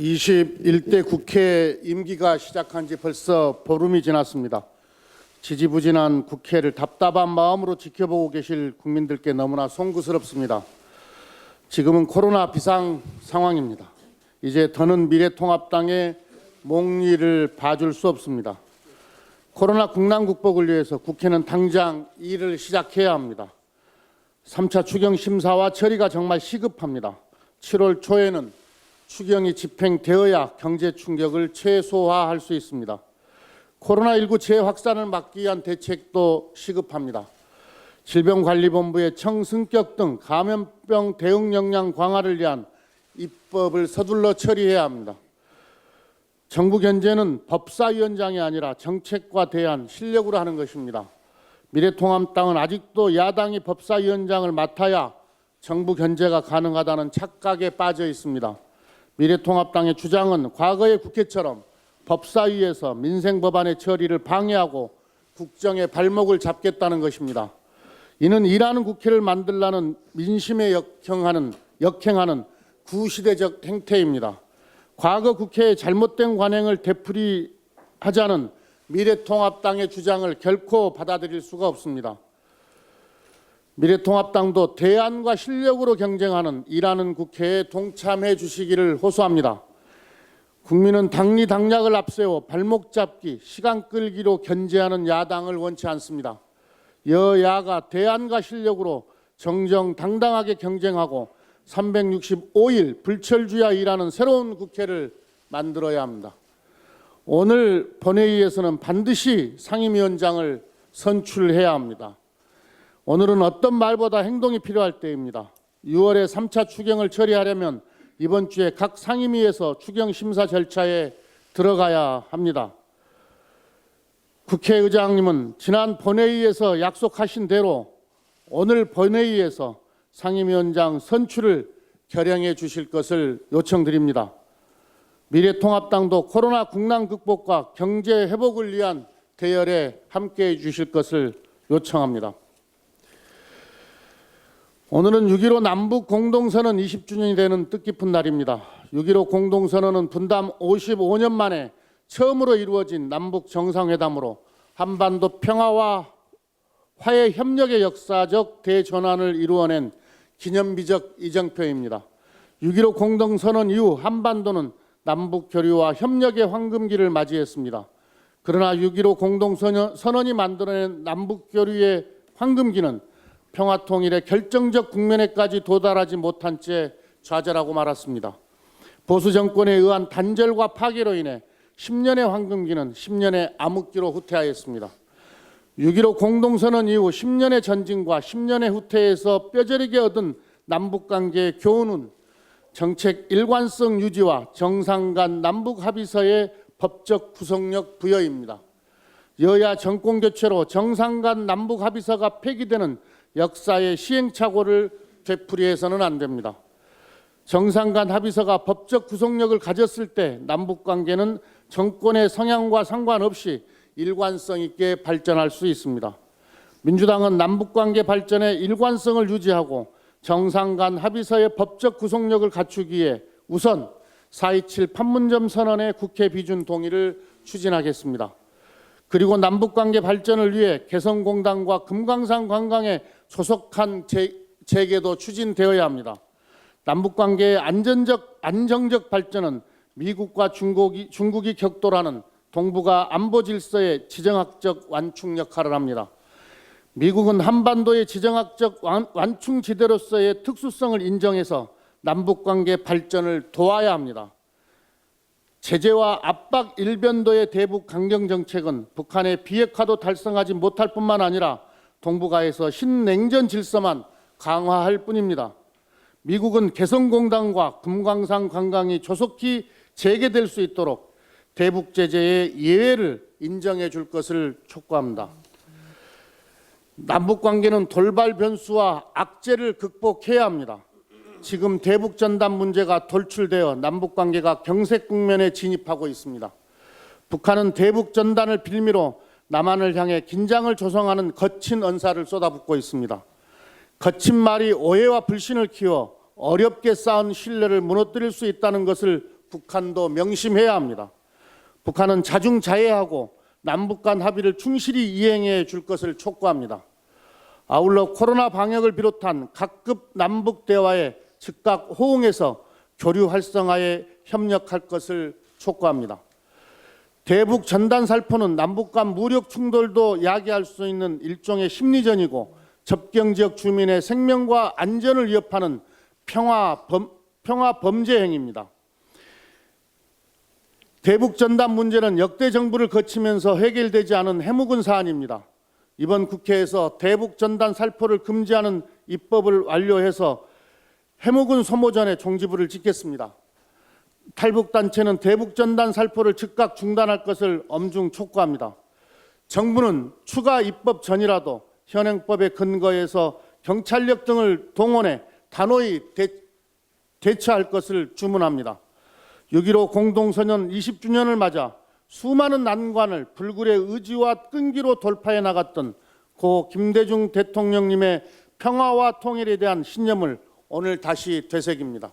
21대 국회 임기가 시작한 지 벌써 보름이 지났습니다. 지지부진한 국회를 답답한 마음으로 지켜보고 계실 국민들께 너무나 송구스럽습니다. 지금은 코로나 비상 상황입니다. 이제 더는 미래통합당의 몽리를 봐줄 수 없습니다. 코로나 국난 극복을 위해서 국회는 당장 일을 시작해야 합니다. 3차 추경 심사와 처리가 정말 시급합니다. 7월 초에는 추경이 집행되어야 경제 충격을 최소화할 수 있습니다. 코로나19 재확산을 막기 위한 대책도 시급합니다. 질병관리본부의 청승격 등 감염병 대응 역량 강화를 위한 입법을 서둘러 처리해야 합니다. 정부 견제는 법사위원장이 아니라 정책과 대안, 실력으로 하는 것입니다. 미래통합당은 아직도 야당이 법사위원장을 맡아야 정부 견제가 가능하다는 착각에 빠져 있습니다. 미래통합당의 주장은 과거의 국회처럼 법사위에서 민생 법안의 처리를 방해하고 국정의 발목을 잡겠다는 것입니다. 이는 일하는 국회를 만들라는 민심에 역행하는 구시대적 행태입니다. 과거 국회의 잘못된 관행을 되풀이하자는 미래통합당의 주장을 결코 받아들일 수가 없습니다. 미래통합당도 대안과 실력으로 경쟁하는 일하는 국회에 동참해 주시기를 호소합니다. 국민은 당리당략을 앞세워 발목 잡기, 시간 끌기로 견제하는 야당을 원치 않습니다. 여야가 대안과 실력으로 정정당당하게 경쟁하고 365일 불철주야 일하는 새로운 국회를 만들어야 합니다. 오늘 본회의에서는 반드시 상임위원장을 선출해야 합니다. 오늘은 어떤 말보다 행동이 필요할 때입니다. 6월에 3차 추경을 처리하려면 이번 주에 각 상임위에서 추경 심사 절차에 들어가야 합니다. 국회의장님은 지난 본회의에서 약속하신 대로 오늘 본회의에서 상임위원장 선출을 결정해 주실 것을 요청드립니다. 미래통합당도 코로나 국난 극복과 경제 회복을 위한 대열에 함께해 주실 것을 요청합니다. 오늘은 6.15 남북 공동선언 20주년이 되는 뜻깊은 날입니다. 6.15 공동선언은 분담 55년 만에 처음으로 이루어진 남북 정상회담으로 한반도 평화와 화해 협력의 역사적 대전환을 이루어낸 기념비적 이정표입니다. 6.15 공동선언 이후 한반도는 남북 교류와 협력의 황금기를 맞이했습니다. 그러나 6.15 공동선언이 만들어낸 남북 교류의 황금기는 평화통일의 결정적 국면에까지 도달하지 못한 채 좌절하고 말았습니다. 보수 정권에 의한 단절과 파괴로 인해 10년의 황금기는 10년의 암흑기로 후퇴하였습니다. 6.15 공동선언 이후 10년의 전진과 10년의 후퇴에서 뼈저리게 얻은 남북관계의 교훈은 정책 일관성 유지와 정상 간 남북 합의서의 법적 구속력 부여입니다. 여야 정권 교체로 정상 간 남북 합의서가 폐기되는 역사의 시행착오를 되풀이해서는 안 됩니다. 정상 간 합의서가 법적 구속력을 가졌을 때 남북관계는 정권의 성향과 상관없이 일관성 있게 발전할 수 있습니다. 민주당은 남북관계 발전의 일관성을 유지하고 정상 간 합의서의 법적 구속력을 갖추기 위해 우선 4.27 판문점 선언의 국회 비준 동의를 추진하겠습니다. 그리고 남북관계 발전을 위해 개성공단과 금강산 관광에 소속한 재개도 추진되어야 합니다. 남북관계의 안정적 발전은 미국과 중국이 격돌하는 동북아 안보 질서의 지정학적 완충 역할을 합니다. 미국은 한반도의 지정학적 완충지대로서의 특수성을 인정해서 남북관계 발전을 도와야 합니다. 제재와 압박 일변도의 대북 강경 정책은 북한의 비핵화도 달성하지 못할 뿐만 아니라 동북아에서 신냉전 질서만 강화할 뿐입니다. 미국은 개성공단과 금강산 관광이 조속히 재개될 수 있도록 대북 제재의 예외를 인정해 줄 것을 촉구합니다. 남북 관계는 돌발 변수와 악재를 극복해야 합니다. 지금 대북 전단 문제가 돌출되어 남북 관계가 경색 국면에 진입하고 있습니다. 북한은 대북 전단을 빌미로 남한을 향해 긴장을 조성하는 거친 언사를 쏟아붓고 있습니다. 거친 말이 오해와 불신을 키워 어렵게 쌓은 신뢰를 무너뜨릴 수 있다는 것을 북한도 명심해야 합니다. 북한은 자중자애하고 남북 간 합의를 충실히 이행해 줄 것을 촉구합니다. 아울러 코로나 방역을 비롯한 각급 남북 대화에 즉각 호응해서 교류 활성화에 협력할 것을 촉구합니다. 대북 전단 살포는 남북 간 무력 충돌도 야기할 수 있는 일종의 심리전이고 접경 지역 주민의 생명과 안전을 위협하는 평화 범죄 행위입니다. 대북 전단 문제는 역대 정부를 거치면서 해결되지 않은 해묵은 사안입니다. 이번 국회에서 대북 전단 살포를 금지하는 입법을 완료해서 해묵은 소모전의 종지부를 찍겠습니다. 탈북단체는 대북 전단 살포를 즉각 중단할 것을 엄중 촉구합니다. 정부는 추가 입법 전이라도 현행법에 근거해서 경찰력 등을 동원해 단호히 대처할 것을 주문합니다. 6.15 공동선언 20주년을 맞아 수많은 난관을 불굴의 의지와 끈기로 돌파해 나갔던 고 김대중 대통령님의 평화와 통일에 대한 신념을 오늘 다시 되새깁니다.